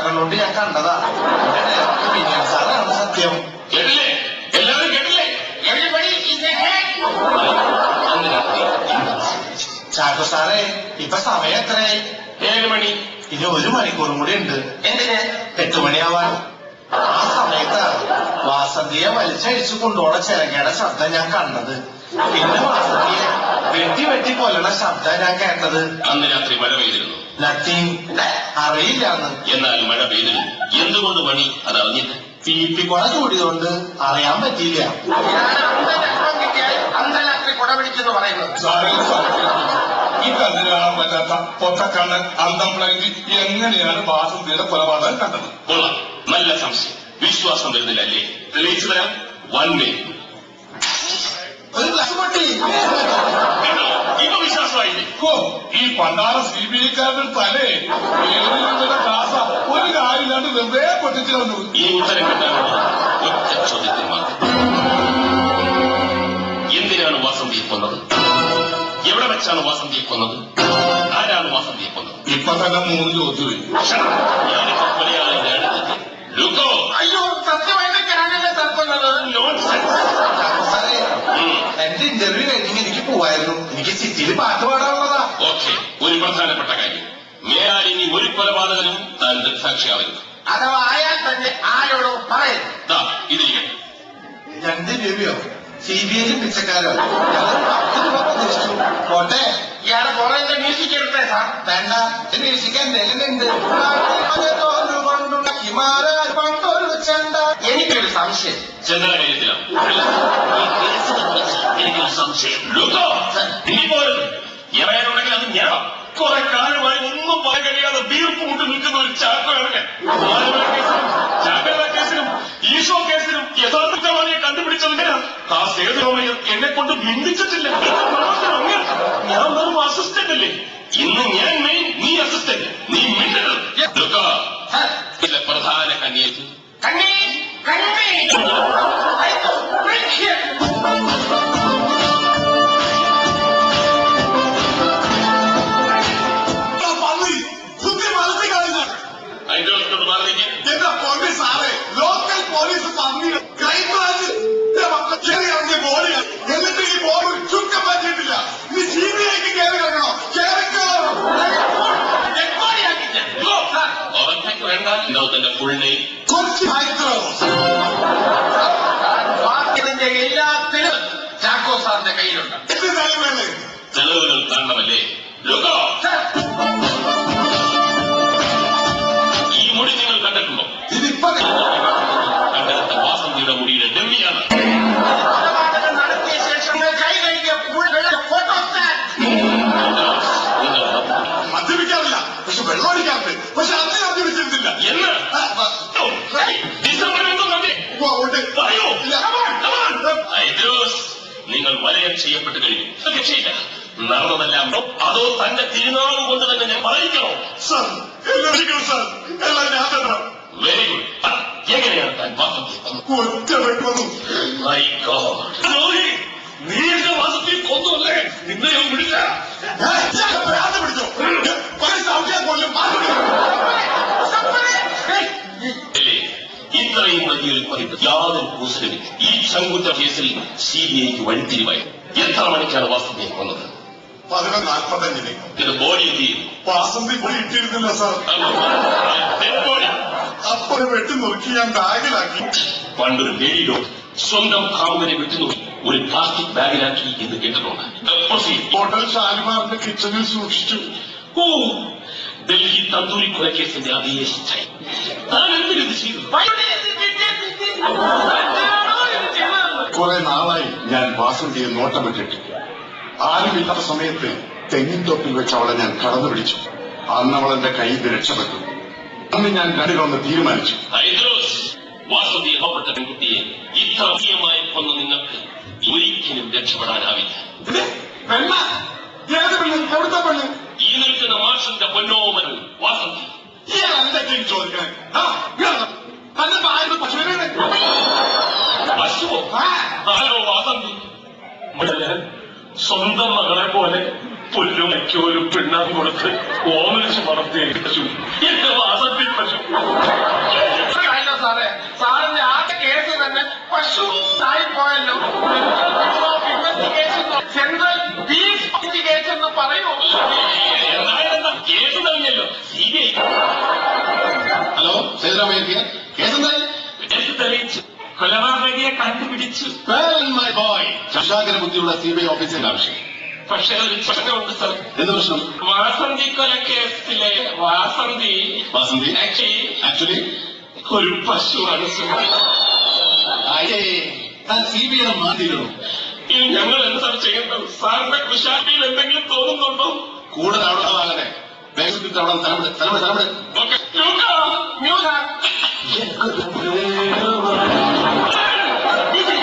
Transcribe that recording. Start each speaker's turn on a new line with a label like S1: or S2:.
S1: കണ്ണുകൊണ്ട് ഞാൻ കണ്ടതാ. വിനയൻ സാറാണ് സത്യം.
S2: കേട്ടില്ലേ? എല്ലാവരും കേട്ടില്ലേ?
S1: ചാക്കോ സാറേ, ഇപ്പൊ സമയം എത്രയായി?
S2: 7 മണി.
S1: ഇനി 1 മണിക്കൂറും കൂടി ഉണ്ട്.
S2: എന്തിന്?
S1: 8 മണിയാവാൻ. ആ സമയത്ത് വാസന്തിയെ വലിച്ചഴിച്ചു കൊണ്ടുപോണ ചിലകയുടെ ശബ്ദം ഞാൻ കണ്ടത്. പിന്നെ വാസന്തിയെ വെട്ടി കൊല്ലണ ശബ്ദം ഞാൻ കേട്ടത്.
S2: അന്ന് രാത്രി മഴ പെയ്തിരുന്നു.
S1: നത്തിങ്. അറിയില്ലാന്ന്.
S2: എന്നാൽ മഴ പെയ്തിരുന്നു. എന്തുകൊണ്ട് മണി അത് അറിഞ്ഞില്ല?
S1: തീപ്പിക്കൊട ചൂടിയതുകൊണ്ട് അറിയാൻ പറ്റിയില്ല.
S2: അർദ്ധരാത്രി കുട പിടിച്ചെന്ന് പറയുന്നത്
S3: ഈ കണ്ണിന് കാണാൻ പറ്റാത്ത പൊട്ടക്കണ്ണൻ അന്തം പ്ലൈൻറ്റ് എങ്ങനെയാണ് വാസന്തിയുടെ കൊലപാതകം കണ്ടത്?
S2: കൊള്ളാം, നല്ല സംശയം. വിശ്വാസം വരുന്നില്ലല്ലേ? തെളിയിച്ചു തരാം. 1 minute.
S1: ഒരു ഗ്ലാസ് പൊട്ടി.
S2: ഇപ്പൊ വിശ്വാസമായില്ലേ?
S3: ഈ പണ്ടാറ CBI-ക്കാരുടെ തലേ ഏഴിലുള്ള കാസ ഒരു കാര്യമില്ലാണ്ട് വെറുതെ പൊട്ടിച്ചു കളഞ്ഞു.
S2: ഈ ഉത്തരം കിട്ടാനുള്ള ഒറ്റ ചോദ്യത്തിൽ മാത്രം. എന്തിനാണ് വാസന്തിയെ കൊന്നത്? എവിടെ വെച്ചാണ് വാസന്തിയെ കൊന്നത്? ആരാണ് വാസന്തിയെ കൊന്നത്?
S3: ഇപ്പൊ തന്നെ 3 ചോദ്യം.
S2: ഞാനിപ്പോ കൊലയാളിന്റെ അടുത്തെത്തി. ലുക്കോ,
S1: അയ്യോ, സത്യമായിട്ട് ഞാനല്ലേ തർക്കുന്നത്. സാറേ, എന്റെ ഇന്റർവ്യൂ കഴിഞ്ഞെങ്കിൽ എനിക്ക് പോവായിരുന്നു. എനിക്ക് സിറ്റിയിൽ പാട്ട് പാടാനുള്ളതാ.
S2: ഓക്കെ, ഒരു പ്രധാനപ്പെട്ട കാര്യം. മേലാലിനി ഒരു കൊലപാതകനും താൻ ദൃക്സാക്ഷിയാവരുത്.
S1: അഥവാ ആയാൽ തന്നെ ആരോടും പറയരുത്.
S2: ഇതിരിക്കട്ടെ.
S1: 2 രൂപയോ? CBI പിച്ചക്കാരോ? 10 രൂപ പ്രതീക്ഷിച്ചു. പോട്ടെ.
S2: ഇയാളെ പുറകിന്റെ മ്യൂസിക് എടുത്തേ സാർ.
S1: വേണ്ട, മ്യൂസിക് എന്തെങ്കിലും ഉണ്ട്. കൊണ്ടുള്ള ഹിമാലയ പണ്ടൊരു ചെണ്ട.
S2: എനിക്കൊരു സംശയം ചന്ദ്ര കാര്യത്തിലാണ്. ഈ കേസിനെ കുറിച്ച് എനിക്കൊരു സംശയം. ലുക്കോ, നീ പോരുത്. എവയാനുണ്ടെങ്കിൽ അത് ഞാൻ. കുറെ കാലമായി ഒന്നും പറയാൻ കഴിയാതെ വീർപ്പ് മുട്ട് നിൽക്കുന്ന ഒരു ചാക്കോയാണ് ഞാൻ. ചാക്കോല കേസിലും ഈശോ കേസിലും യഥാർത്ഥമാണിയെ കണ്ടുപിടിച്ചതിന് ആ സേതുരോമയ്യർ എന്നെ കൊണ്ട് ബിന്ദിച്ചിട്ടില്ല. ഞാൻ വെറും അസിസ്റ്റന്റ് അല്ലേ? ഇന്ന് ഞാൻ മെയിൻ, നീ അസിസ്റ്റന്റ്. നീ മിണ്ടരുത്. ലുക്കോ, ഇതിലെ പ്രധാന കണ്ണിയേക്ക്
S3: എന്റെ പൊന്നി സാറേ, ലോക്കൽ പോലീസ് പന്നി ക്രൈംബ്രാഞ്ച് ഇറങ്ങിയ ബോഡിയാണ്. എന്നിട്ട് ഈ ബോർഡ് ചുക്കം പറ്റിയിട്ടില്ല. ഇനി CBI-ക്ക് കയറി കിടക്കണോ?
S2: വേണ്ട. തന്റെ ഫുൾ നെയിം
S3: കൊച്ചി ഹൈദ്രാബാദ്.
S2: ഇതിന്റെ എല്ലാത്തിനും ചാക്കോ സാറിന്റെ കയ്യിലുണ്ട്.
S3: എന്ത് നിലമല്ലേ?
S2: തെളിവുകൾ കാണണമല്ലേ? ലുക്കോ, ഈ മുടി നിങ്ങൾ കണ്ടിട്ടുണ്ടോ?
S3: ഇതിപ്പോ
S2: കണ്ടെടുത്ത വാസന്തിയുടെ മുടിയുടെ ഡെമ്മിയാണ്. നടത്തിയ ശേഷം കൈ കഴുകിയ
S3: മദ്യപിക്കാറില്ല, പക്ഷെ വെള്ളം അടിക്കാറുണ്ട്. പക്ഷെ അന്ന് മദ്യപിച്ചിരുന്നില്ല.
S2: എന്ന് പറയൂ. നിങ്ങൾ വലയം ചെയ്യപ്പെട്ട് കഴിഞ്ഞു. രക്ഷയില്ല. നടന്നതെല്ലാം അതോ തന്റെ തിരുനാൾ കൊണ്ട് തന്നെ ഞാൻ പറയിക്കണോ?
S3: സാർ, എല്ലാം സാർ, എല്ലാം ഞാൻ തന്നെ.
S2: Very good. എങ്ങനെയാണ് താൻ വാസന്തിയെ കൊന്നത്?
S3: ഒറ്റ വെക്കുന്നു.
S2: മൈ ഗോഡ്, നീ എന്റെ വാസന്തിയെ കൊന്നുവല്ലേ? നിന്നെ ഞാൻ വിളിച്ച
S3: പിടിച്ചോ? കൊല്ലും.
S2: ഇത്രയും വലിയൊരു പതിപ്പ് യാതൊരു കൂസലും ഈ ചങ്കുറ്റ കേസിൽ CBI-ക്ക് വഴിത്തിരിവായി. എത്ര മണിക്കാണ് വാസന്തിയെ കൊന്നത്?
S3: 11:45.
S2: ഇത് ബോഡി എന്ത് ചെയ്തു?
S3: വാസന്തി കൂടി ഇട്ടിരുന്നില്ല സാർ.
S2: ബോഡി
S3: അപ്പോൾ വെട്ടി നുറുക്കി ഞാൻ ബാഗിലാക്കി.
S2: പണ്ടൊരു ലേഡി ഡോക്ടർ സ്വന്തം കാമുകനെ വെട്ടിനുറുക്കി ഒരു പ്ലാസ്റ്റിക് ബാഗിലാക്കി എന്ന് കേട്ടിട്ടുണ്ട്.
S3: ഹോട്ടൽ ഷാലിമാറിന്റെ കിച്ചണിൽ സൂക്ഷിച്ചു.
S2: ഓ, ഡൽഹി തന്തൂരി കൊലക്കേസിന്റെ അതേ സ്റ്റൈൽ. താൻ എന്തിനത് ചെയ്തു?
S3: കുറെ നാളായി ഞാൻ വാസന്തിയെ നോട്ടമിട്ടിട്ട്. ആരുമില്ലാത്ത സമയത്ത് തെങ്ങിൻ തോപ്പിൽ വെച്ച് അവളെ ഞാൻ കടന്നു പിടിച്ചു. അന്ന് അവൾ എന്റെ കയ്യിൽ നിന്ന് രക്ഷപ്പെട്ടു. അന്ന് ഞാൻ രണ്ടിലൊന്ന് തീരുമാനിച്ചു.
S2: വാസന്തിയെ ഹോപ്പെട്ട പെൺകുട്ടിയെ ഇത്ര പ്രിയമായി കൊന്ന നിങ്ങൾക്ക് ഒരിക്കലും രക്ഷപ്പെടാനാവില്ല.
S3: എവിടുത്തെ പെണ്ണ്?
S2: ഈ നിൽക്കുന്ന മാഷിന്റെ പൊന്നോമൻ വാസന്തി.
S3: എന്തൊക്കെയും ചോദിക്കാൻ
S2: പശുവോ? ആരോ വാസന്തി? സ്വന്തം മകളെ പോലെ പുല്ലുമയ്ക്ക് ഒരു പിണ്ണാൻ കൊടുത്ത് ഓമനിച്ച് വളർത്തിയ പശു. എന്റെ വാസന്തി പശു.
S1: പശു ആയിപ്പോയല്ലോ. സെൻട്രൽ ബീഫ് ഇൻവെസ്റ്റിഗേഷൻ എന്ന് പറയൂ.
S2: എന്തായാലും കേസ് തന്നെയല്ലോ CBI.
S3: ഹലോ സേതുരാമയ്യ, കേസെന്തായി?
S2: കേസ് തെളിയിച്ചു, കൊലപാതകിയെ കണ്ടുപിടിച്ചു.
S3: മൈ ബോയ്, ശശാങ്കര ബുദ്ധിയുള്ള CBI ഓഫീസിന്റെ ആവശ്യം.
S2: പക്ഷേ ഒരു പ്രശ്നമുണ്ട് സർ.
S3: എന്ത് പ്രശ്നം?
S2: വാസന്തി കൊലക്കേസിലെ വാസന്തി
S3: വാസന്തി ആക്ച്വലി
S2: ഒരു പശുവാണ് സർ.
S3: താൻ CBI മാറ്റിയിരുന്നു.
S2: ഇനി ഞങ്ങൾ എന്താ ചെയ്യേണ്ടത്? സാറിന്റെ കുശാട്ടിയിൽ എന്തെങ്കിലും തോന്നുന്നുണ്ടോ?
S3: കൂടുതൽ അവിടെ ആകട്ടെ. വേഗത്തിൽ അവിടെ സ്ഥലം
S2: ഓക്കെ. മ്യൂസിക്